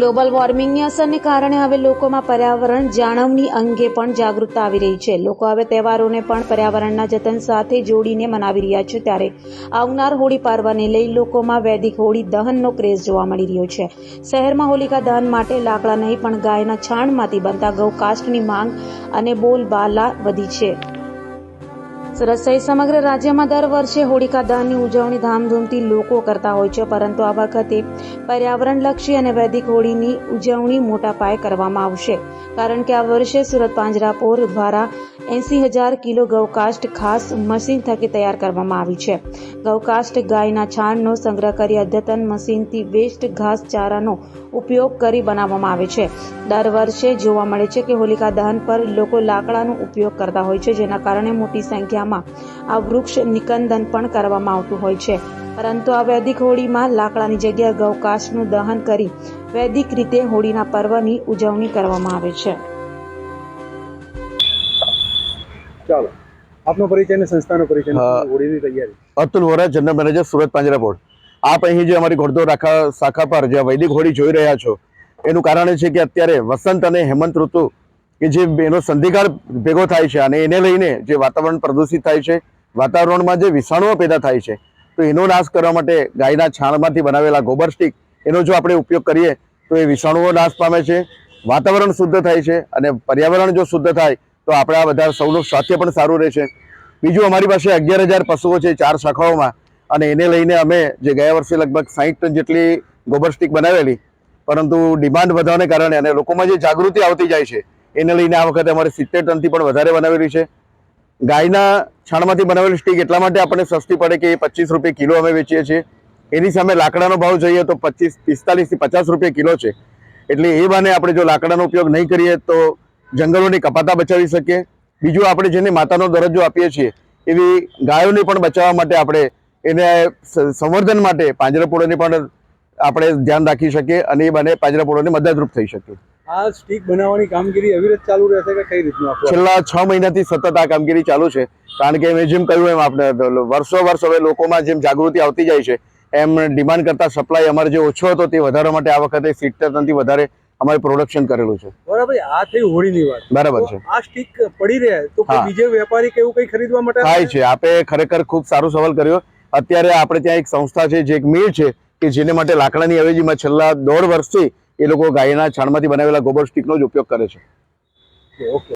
Global વોર્મિંગની અસરને કારણે હવે લોકોમાં પર્યાવરણ જાળવણી અંગે પણ જાગૃતતા આવી રહી છે. લોકો હવે તહેવારોને પણ પર્યાવરણના જતન સાથે જોડીને મનાવી રહ્યા છે. ત્યારે આવનાર હોળી પર્વને લઈ લોકોમાં વૈદિક હોળી દહનનો ક્રેઝ જોવા મળી રહ્યો છે. શહેરમાં હોલિકા દહન માટે લાકડા નહીં પણ ગાયના છાણમાંથી બનતા ગૌકાષ્ઠની માંગ અને બોલબાલા વધી છે. સુરત સહિત સમગ્ર રાજ્યમાં દર વર્ષે હોલિકા દહનની ઉજવણી ધામધૂમથી લોકો કરતા હોય છે, પરંતુ આ વખતે પર્યાવરણલક્ષી અને વૈદિક હોળીની ઉજવણી મોટા પાયે કરવામાં આવશે, કારણ કે આ વર્ષે સુરત પાંજરાપોર દ્વારા 80,000 કિલો ગૌકાષ્ઠ ખાસ મશીન થકી તૈયાર કરવામાં આવી છે. ગૌકાષ્ઠ ગાયના છાણનો સંગ્રહ કરી અદ્યતન મશીનથી વેસ્ટ ઘાસચારાનો ઉપયોગ કરી બનાવવામાં આવે છે. દર વર્ષે જોવા મળે છે કે હોલિકા દહન પર લોકો લાકડાનો ઉપયોગ કરતા હોય છે, જેના કારણે મોટી સંખ્યામાં આ વૃક્ષ નિકંદન પણ કરવામાં આવતું હોય છે. પરંતુ આ વૈદિક હોળીમાં લાકડાની જગ્યાએ ગૌકાષ્ઠનું દહન કરી વૈદિક રીતે હોળીના પર્વની ઉજવણી કરવામાં આવે છે. ચાલો, આપનો પરિચય અને સંસ્થાનો પરિચય. હોળીની તૈયારી. Atul Vora, general manager, Surat Panjrapol. આપ અહીં જે અમારી ઘોડદોડ શાખા પર જે વૈદિક હોળી જોઈ રહ્યા છો, એનું કારણ એ છે કે અત્યારે વસંત અને હેમંત ઋતુ કે જે એનો સંધિકાળ ભેગો થાય છે અને એને લઈને જે વાતાવરણ પ્રદૂષિત થાય છે, વાતાવરણમાં જે વિષાણુઓ પેદા થાય છે, તો એનો નાશ કરવા માટે ગાયના છાણમાંથી બનાવેલા ગોબર સ્ટિક એનો જો આપણે ઉપયોગ કરીએ તો એ વિષાણુઓ નાશ પામે છે, વાતાવરણ શુદ્ધ થાય છે અને પર્યાવરણ જો શુદ્ધ થાય તો આપણા બધા સૌનું સ્વાસ્થ્ય પણ સારું રહે છે. બીજું, અમારી પાસે 11,000 પશુઓ છે 4 શાખાઓમાં, અને એને લઈને અમે જે ગયા વર્ષે લગભગ 60 ટન જેટલી ગોબર સ્ટિક બનાવેલી, પરંતુ ડિમાન્ડ વધવાને કારણે અને લોકોમાં જે જાગૃતિ આવતી જાય છે એને લઈને આ વખતે અમારે 70 ટનથી પણ વધારે બનાવેલી છે. ગાયના છાણમાંથી બનાવેલી સ્ટિક એટલા માટે આપણને સસ્તી પડે કે 25 રૂપિયા કિલો અમે વેચીએ છીએ. એની સામે લાકડાનો ભાવ જોઈએ તો 45 થી 50 રૂપિયા કિલો છે. એટલે એ બાને આપણે જો લાકડાનો ઉપયોગ નહીં કરીએ તો જંગલોની કપાતા બચાવી શકીએ. બીજું, આપણે જેને માતાનો દરજ્જો આપીએ છીએ એવી ગાયોને પણ બચાવવા માટે આપણે એને સંવર્ધન માટે પાંજરાપોળોની પણ આપણે ધ્યાન રાખી શકીએ અને એ બાને પાંજરાપોળોને મદદરૂપ થઈ શકીએ. આ સ્ટિક બનાવવાની કામગીરી અવિરત ચાલુ રહેશે કે કઈ રીતનું? છેલ્લા 6 મહિનાથી સતત આ કામગીરી ચાલુ છે, કારણ કે મેં જેમ કહ્યું એમ આપણે વર્ષો વર્ષ હવે લોકોમાં જેમ જાગૃતિ આવતી જાય છે એમ ડિમાન્ડ કરતા સપ્લાય અમારે જે ઓછો હતો તે વધારવા માટે આ વખતે 70 ટનથી વધારે અમારે પ્રોડક્શન કરેલું છે. બરાબર. આ થઈ હોળીની વાત. બરાબર છે. આ સ્ટિક પડી રહે તો બીજે વેપારી કે એવું કઈ ખરીદવા માટે થાય છે? આપે ખરેખર ખૂબ સારો સવાલ કર્યો. અત્યારે આપણે ત્યાં એક સંસ્થા છે, જે એક મિલ છે કે જેને માટે લાકડાની અવેજીમાં છેલ્લા 1.5 વર્ષથી એ લોકો ગાયના છાણમાંથી બનાવેલા ગોબર સ્ટિકનો જ ઉપયોગ કરે છે. ઓકે.